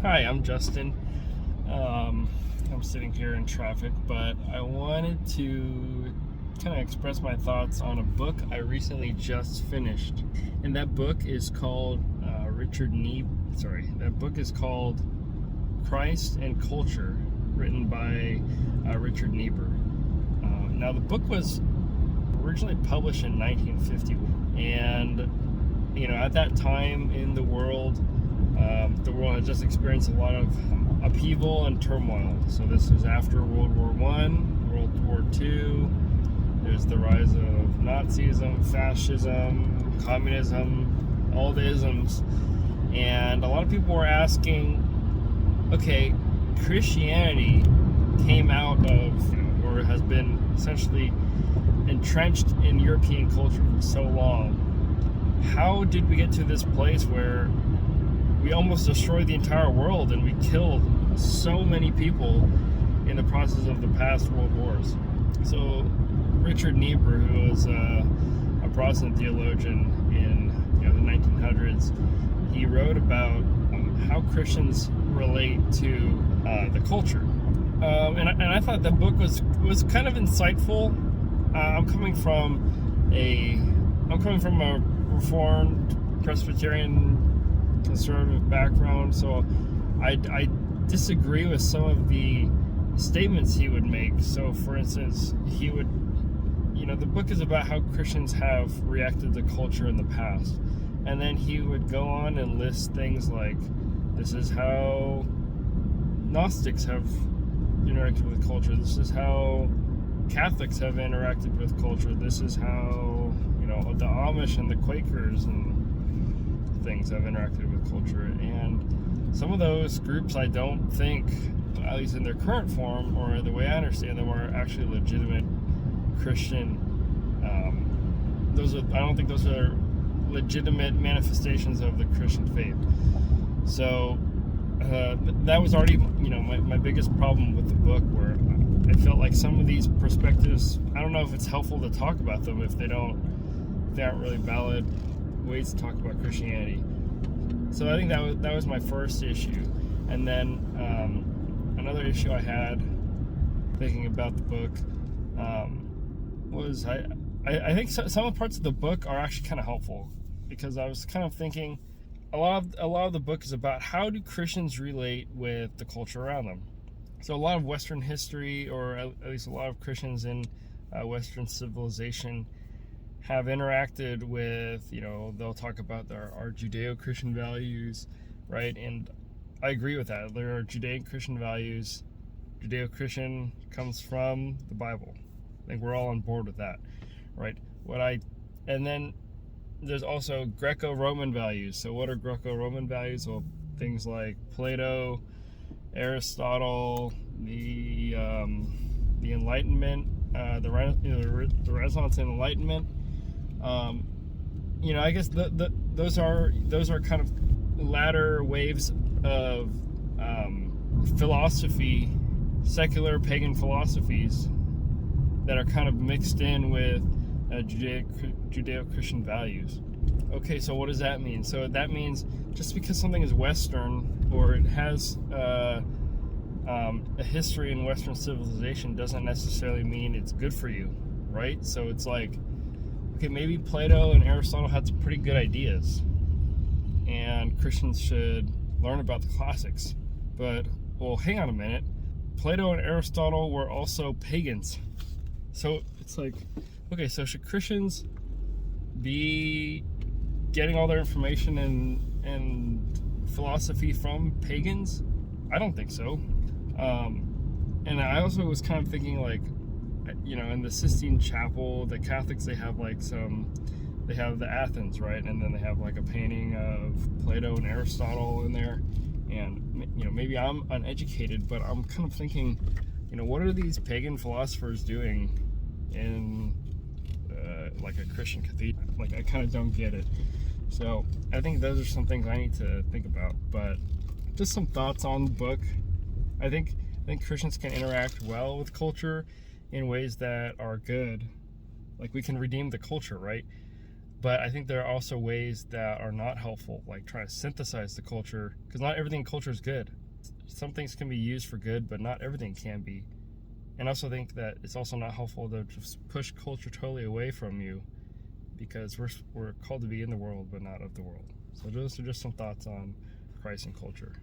Hi, I'm Justin. I'm sitting here in traffic, but I wanted to kind of express my thoughts on a book I recently just finished. And that book is called that book is called Christ and Culture, written by Richard Niebuhr. Now, the book was originally published in 1950, and at that time in the world had just experienced a lot of upheaval and turmoil. So this was after World War One, World War Two. There's the rise of Nazism, fascism, communism, all the isms, and a lot of people were asking, okay, Christianity came out of, or has been essentially entrenched in European culture for so long. How did we get to this place where we almost destroyed the entire world and we killed so many people in the process of the past world wars? So Richard Niebuhr, who was a Protestant theologian in the 1900s, he wrote about how Christians relate to the culture, and I thought that book was kind of insightful. I'm coming from a Reformed Presbyterian conservative background, so I disagree with some of the statements he would make. So, for instance, he would, the book is about how Christians have reacted to culture in the past, and then he would go on and list things like, this is how Gnostics have interacted with culture, this is how Catholics have interacted with culture, this is how the Amish and the Quakers and things have interacted with culture. And some of those groups, I don't think, at least in their current form or the way I understand them, are actually legitimate Christian. I don't think those are legitimate manifestations of the Christian faith. So that was already my biggest problem with the book, where I felt like some of these perspectives, I don't know if it's helpful to talk about them if they aren't really valid ways to talk about Christianity. So I think that was my first issue. And then another issue I had thinking about the book was I think some of the parts of the book are actually kind of helpful, because I was kind of thinking a lot of the book is about how do Christians relate with the culture around them. So a lot of Western history, or at least a lot of Christians in Western civilization, have interacted with, they'll talk about our Judeo-Christian values, right? And I agree with that. There are Judeo-Christian values. Judeo-Christian comes from the Bible. I think we're all on board with that, right? And then there's also Greco-Roman values. So what are Greco-Roman values? Well, things like Plato, Aristotle, the Enlightenment, the Renaissance and Enlightenment. I guess those are kind of latter waves of philosophy, secular pagan philosophies that are kind of mixed in with Judeo-Christian values. Okay, so what does that mean? So that means just because something is Western, or it has a history in Western civilization, doesn't necessarily mean it's good for you, right? So it's like, okay, maybe Plato and Aristotle had some pretty good ideas, and Christians should learn about the classics. But, well, hang on a minute. Plato and Aristotle were also pagans. So it's like, okay, so should Christians be getting all their information and philosophy from pagans? I don't think so. And I also was kind of thinking, like, in the Sistine Chapel, the Catholics, they have they have the Athens, right? And then they have like a painting of Plato and Aristotle in there. And, maybe I'm uneducated, but I'm kind of thinking, what are these pagan philosophers doing in like a Christian cathedral? Like, I kind of don't get it. So I think those are some things I need to think about. But just some thoughts on the book. I think Christians can interact well with culture in ways that are good. Like, we can redeem the culture, right? But I think there are also ways that are not helpful, like trying to synthesize the culture, because not everything in culture is good. Some things can be used for good, but not everything can be. And I also think that it's also not helpful to just push culture totally away from you, because we're called to be in the world, but not of the world. So those are just some thoughts on Christ and culture.